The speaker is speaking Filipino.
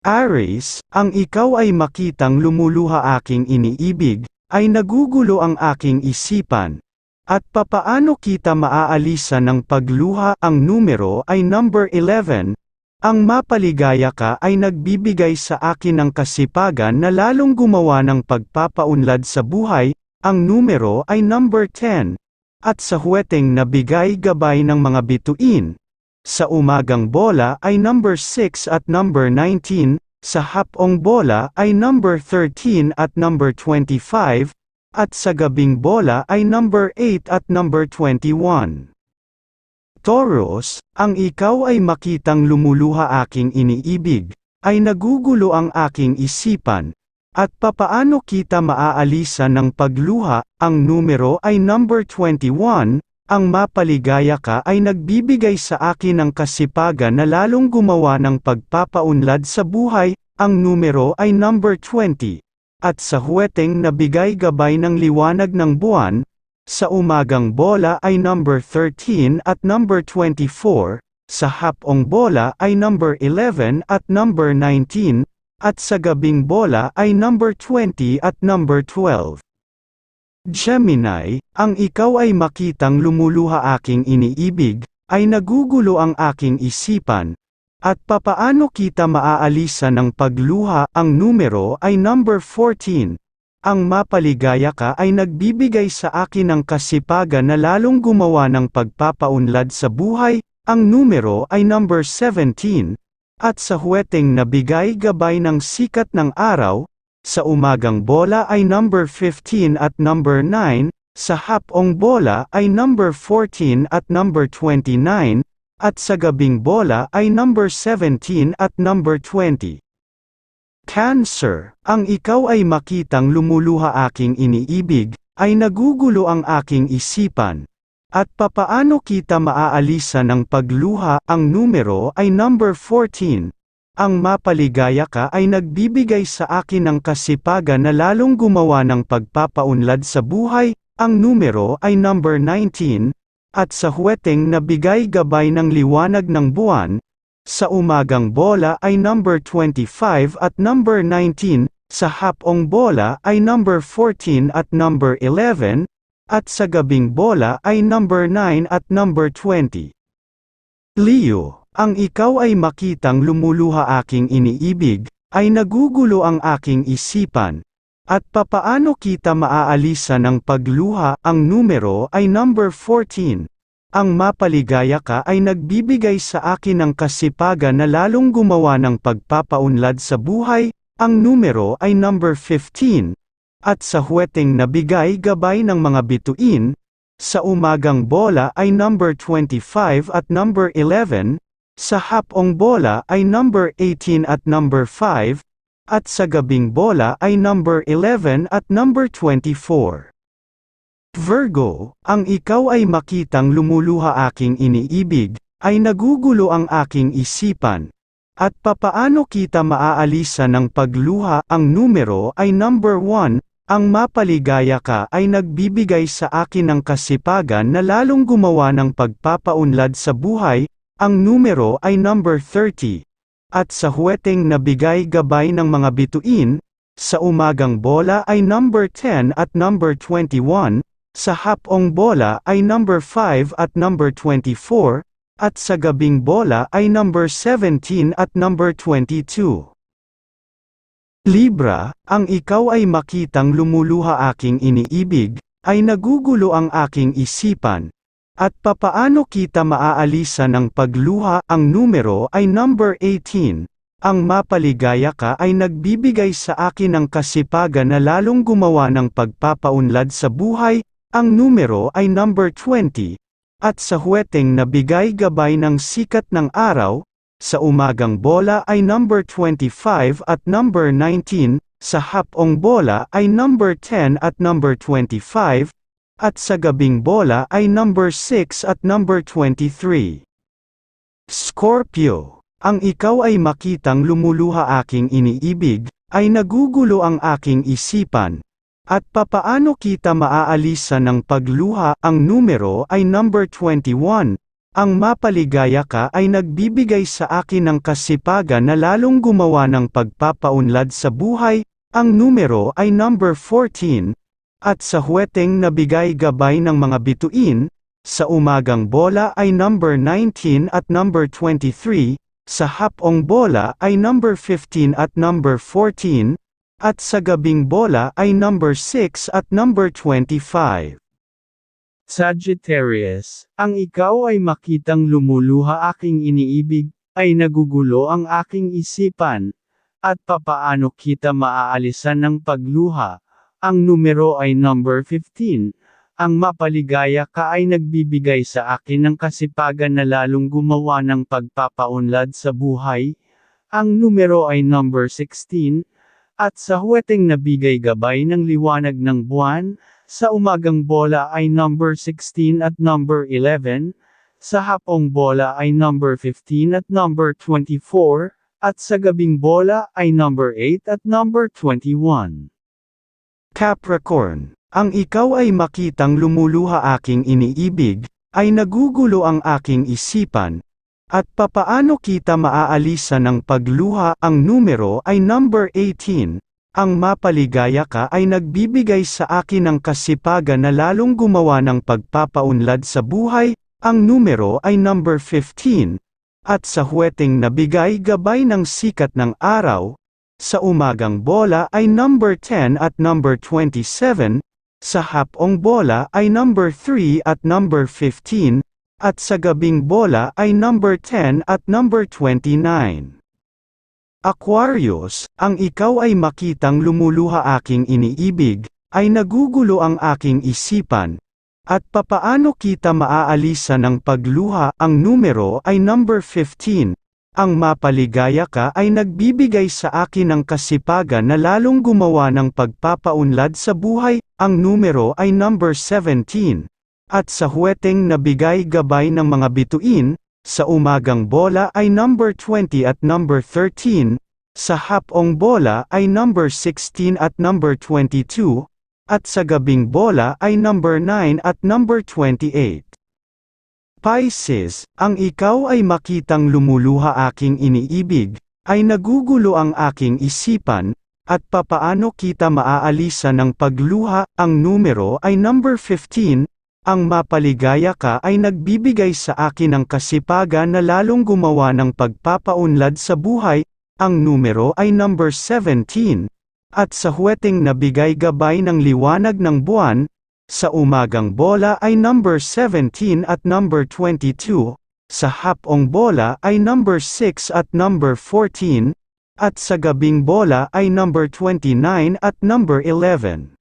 Aries, ang ikaw ay makitang lumuluha aking iniibig, ay nagugulo ang aking isipan. At papaano kita maaalisan ng pagluha? Ang numero ay number 11. Ang mapaligaya ka ay nagbibigay sa akin ng kasipagan na lalong gumawa ng pagpapaunlad sa buhay. Ang numero ay number 10. At sa huweteng nabigay gabay ng mga bituin. Sa umagang bola ay number 6 at number 19, sa hapong bola ay number 13 at number 25, at sa gabing bola ay number 8 at number 21. Taurus, ang ikaw ay makitang lumuluha aking iniibig, ay nagugulo ang aking isipan. At papaano kita maaalisan ng pagluha? Ang numero ay number 21. Ang mapaligaya ka ay nagbibigay sa akin ng kasipagan na lalong gumawa ng pagpapaunlad sa buhay. Ang numero ay number 20. At sa huweteng nabigay gabay ng liwanag ng buwan, sa umagang bola ay number 13 at number 24, sa hapong bola ay number 11 at number 19, at sa gabing bola ay number 20 at number 12. Gemini, ang ikaw ay makitang lumuluha aking iniibig, ay nagugulo ang aking isipan. At papaano kita maaalisan ng pagluha? Ang numero ay number 14. Ang mapaligaya ka ay nagbibigay sa akin ng kasipagan na lalong gumawa ng pagpapaunlad sa buhay. Ang numero ay number 17. At sa huweteng nabigay gabay ng sikat ng araw, sa umagang bola ay number 15 at number 9, sa hapong bola ay number 14 at number 29, at sa gabing bola ay number 17 at number 20. Cancer, ang ikaw ay makitang lumuluha aking iniibig, ay nagugulo ang aking isipan. At papaano kita maaalisan ng pagluha? Ang numero ay number 14. Ang mapaligaya ka ay nagbibigay sa akin ng kasipagan na lalong gumawa ng pagpapaunlad sa buhay. Ang numero ay number 19. At sa huweteng nabigay gabay ng liwanag ng buwan, sa umagang bola ay number 25 at number 19, sa hapong bola ay number 14 at number 11, at sa gabing bola ay number 9 at number 20. Leo, ang ikaw ay makitang lumuluha aking iniibig, ay nagugulo ang aking isipan. At papaano kita maaalisan ng pagluha? Ang numero ay number 14. Ang mapaligaya ka ay nagbibigay sa akin ng kasipagan na lalong gumawa ng pagpapaunlad sa buhay. Ang numero ay number 15. At sa huweteng nabigay gabay ng mga bituin, sa umagang bola ay number 25 at number 11, sa hapong bola ay number 18 at number 5, at sa gabing bola ay number 11 at number 24. Virgo, ang ikaw ay makitang lumuluha aking iniibig, ay nagugulo ang aking isipan. At papaano kita maaalisan ng pagluha? Ang numero ay number 1. Ang mapaligaya ka ay nagbibigay sa akin ng kasipagan na lalong gumawa ng pagpapaunlad sa buhay. Ang numero ay number 30. At sa huweteng nabigay gabay ng mga bituin, sa umagang bola ay number 10 at number 21, sa hapong bola ay number 5 at number 24, at sa gabing bola ay number 17 at number 22. Libra, ang ikaw ay makitang lumuluha aking iniibig, ay nagugulo ang aking isipan. At papaano kita maaalisan ng pagluha? Ang numero ay number 18. Ang mapaligaya ka ay nagbibigay sa akin ng kasipagan na lalong gumawa ng pagpapaunlad sa buhay. Ang numero ay number 20. At sa huweteng nabigay gabay ng sikat ng araw, sa umagang bola ay number 25 at number 19, sa hapong bola ay number 10 at number 25, at sa gabing bola ay number 6 at number 23. Scorpio, ang ikaw ay makitang lumuluha aking iniibig, ay nagugulo ang aking isipan. At papaano kita maaalisan ng pagluha? Ang numero ay number 21. Ang mapaligaya ka ay nagbibigay sa akin ng kasipagan na lalong gumawa ng pagpapaunlad sa buhay. Ang numero ay number 14. At sa huweteng nabigay gabay ng mga bituin, sa umagang bola ay number 19 at number 23, sa hapong bola ay number 15 at number 14, at sa gabing bola ay number 6 at number 25. Sagittarius, ang ikaw ay makitang lumuluha aking iniibig, ay nagugulo ang aking isipan, at papaano kita maaalisan ng pagluha. Ang numero ay number 15. Ang mapaligaya ka ay nagbibigay sa akin ng kasipagan na lalong gumawa ng pagpapaunlad sa buhay. Ang numero ay number 16. At sa huweteng nabigay gabay ng liwanag ng buwan, sa umagang bola ay number 16 at number 11, sa hapong bola ay number 15 at number 24, at sa gabing bola ay number 8 at number 21. Capricorn, ang ikaw ay makitang lumuluha aking iniibig, ay nagugulo ang aking isipan, at papaano kita maaalisan ng pagluha. Ang numero ay number 18. Ang mapaligaya ka ay nagbibigay sa akin ng kasipagan na lalong gumawa ng pagpapaunlad sa buhay. Ang numero ay number 15. At sa huweteng nabigay gabay ng sikat ng araw, sa umagang bola ay number 10 at number 27, sa hapong bola ay number 3 at number 15, at sa gabing bola ay number 10 at number 29. Aquarius, ang ikaw ay makitang lumuluha aking iniibig, ay nagugulo ang aking isipan, at papaano kita maaalisan ng pagluha. Ang numero ay number 15. Ang mapaligaya ka ay nagbibigay sa akin ng kasipagan na lalong gumawa ng pagpapaunlad sa buhay. Ang numero ay number 17. At sa huweteng nabigay gabay ng mga bituin, sa umagang bola ay number 20 at number 13, sa hapong bola ay number 16 at number 22, at sa gabing bola ay number 9 at number 28. Pisces, ang ikaw ay makitang lumuluha aking iniibig, ay nagugulo ang aking isipan, at papaano kita maaalisan ng pagluha. Ang numero ay number 15. Ang mapaligaya ka ay nagbibigay sa akin ng kasipagan na lalong gumawa ng pagpapaunlad sa buhay. Ang numero ay number 17. At sa huweteng nabigay gabay ng liwanag ng buwan, sa umagang bola ay number 17 at number 22, sa hapong bola ay number 6 at number 14, at sa gabing bola ay number 29 at number 11.